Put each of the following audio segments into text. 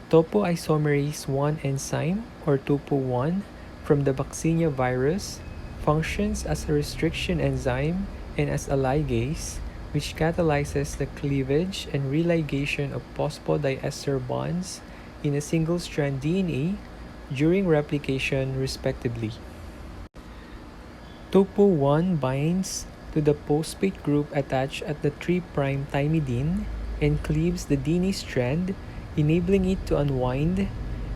Topoisomerase I enzyme, or Topo I, from the Vaccinia virus functions as a restriction enzyme and as a ligase, which catalyzes the cleavage and religation of phosphodiester bonds in a single-strand DNA during replication, respectively. Topo I binds to the phosphate group attached at the 3' thymidine and cleaves the DNA strand, enabling it to unwind,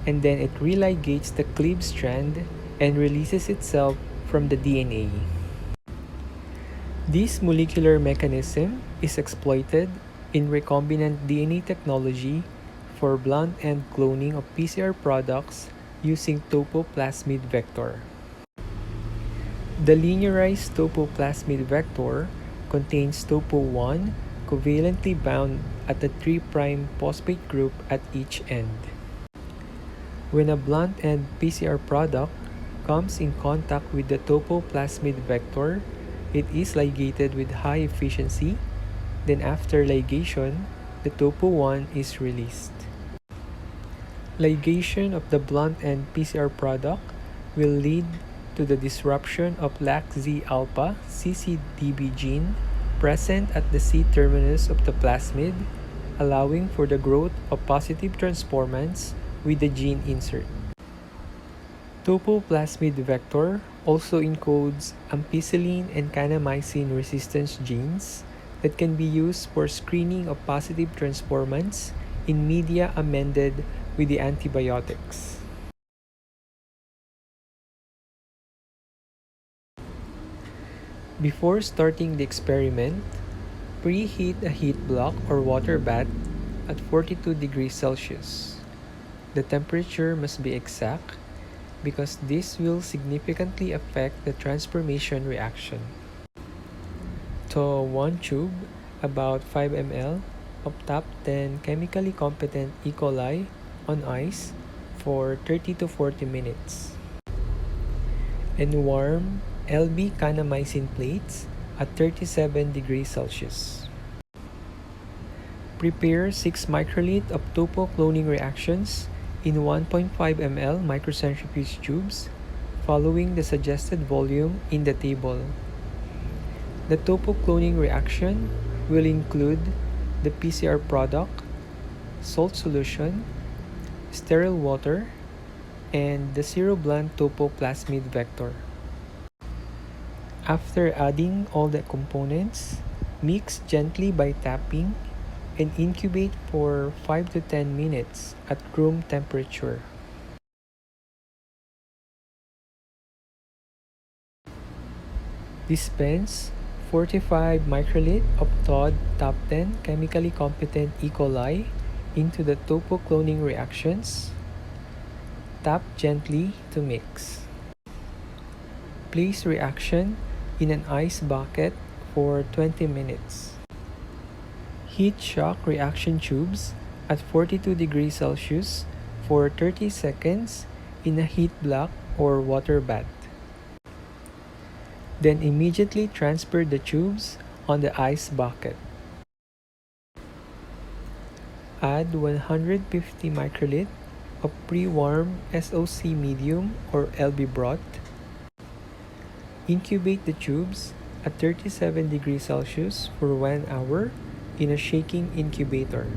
and then it religates the cleaved strand and releases itself from the DNA. This molecular mechanism is exploited in recombinant DNA technology for blunt-end cloning of PCR products using topoplasmid vector. The linearized topoplasmid vector contains Topo I covalently bound at the 3' phosphate group at each end. When a blunt-end PCR product comes in contact with the topoplasmid vector, it is ligated with high efficiency. Then after ligation, the Topo I is released. Ligation of the blunt-end PCR product will lead to the disruption of LacZa-ccdB gene present at the C-terminus of the plasmid, allowing for the growth of positive transformants with the gene insert. Topoplasmid vector also encodes ampicillin and kanamycin resistance genes that can be used for screening of positive transformants in media amended with the antibiotics. Before starting the experiment, preheat a heat block or water bath at 42 degrees Celsius. The temperature must be exact because this will significantly affect the transformation reaction. To 1 tube, about 5 ml of top 10 chemically competent E. coli on ice for 30 to 40 minutes. And warm LB kanamycin plates at 37 degrees Celsius. Prepare 6 microliter of topo cloning reactions in 1.5 ml microcentrifuge tubes, following the suggested volume in the table. The topo cloning reaction will include the PCR product, salt solution, sterile water, and the zero-blunt topoplasmid vector. After adding all the components, mix gently by tapping and incubate for 5 to 10 minutes at room temperature. Dispense 45 microliter of Todd top 10 chemically competent E. coli into the topo cloning reactions. Tap gently to mix. Place reaction in an ice bucket for 20 minutes. Heat shock reaction tubes at 42 degrees Celsius for 30 seconds in a heat block or water bath. Then immediately transfer the tubes on the ice bucket. Add 150 microliter of pre-warm SOC medium or LB broth. Incubate the tubes at 37 degrees Celsius for 1 hour in a shaking incubator.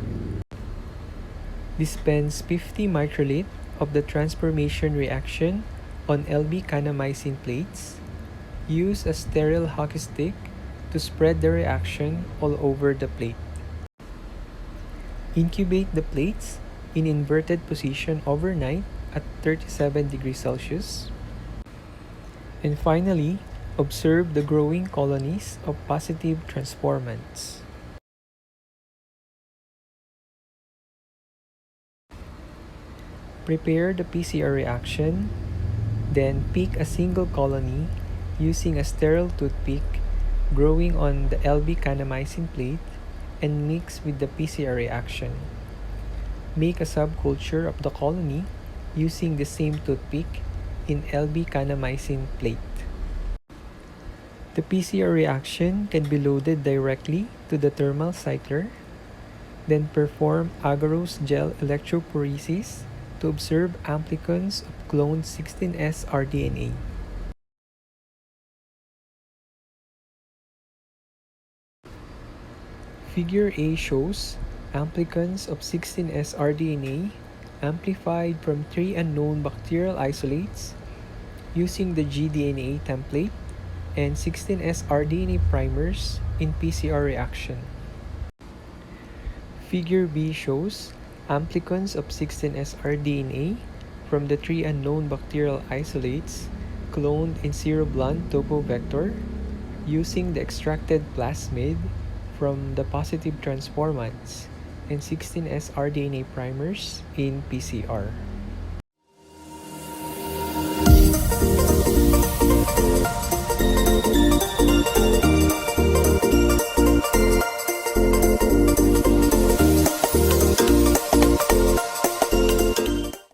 Dispense 50 microliter of the transformation reaction on LB kanamycin plates. Use a sterile hockey stick to spread the reaction all over the plate. Incubate the plates in inverted position overnight at 37 degrees Celsius. And finally, observe the growing colonies of positive transformants. Prepare the PCR reaction, then pick a single colony using a sterile toothpick growing on the LB kanamycin plate and mix with the PCR reaction. Make a subculture of the colony using the same toothpick in LB kanamycin plate. The PCR reaction can be loaded directly to the thermal cycler. then perform agarose gel electrophoresis to observe amplicons of cloned 16S rDNA. Figure A shows amplicons of 16S rDNA amplified from 3 unknown bacterial isolates using the gDNA template and 16S rDNA primers in PCR reaction. Figure B shows amplicons of 16S rDNA from the 3 unknown bacterial isolates cloned in seroblunt topo vector using the extracted plasmid from the positive transformants and 16S rDNA primers in PCR.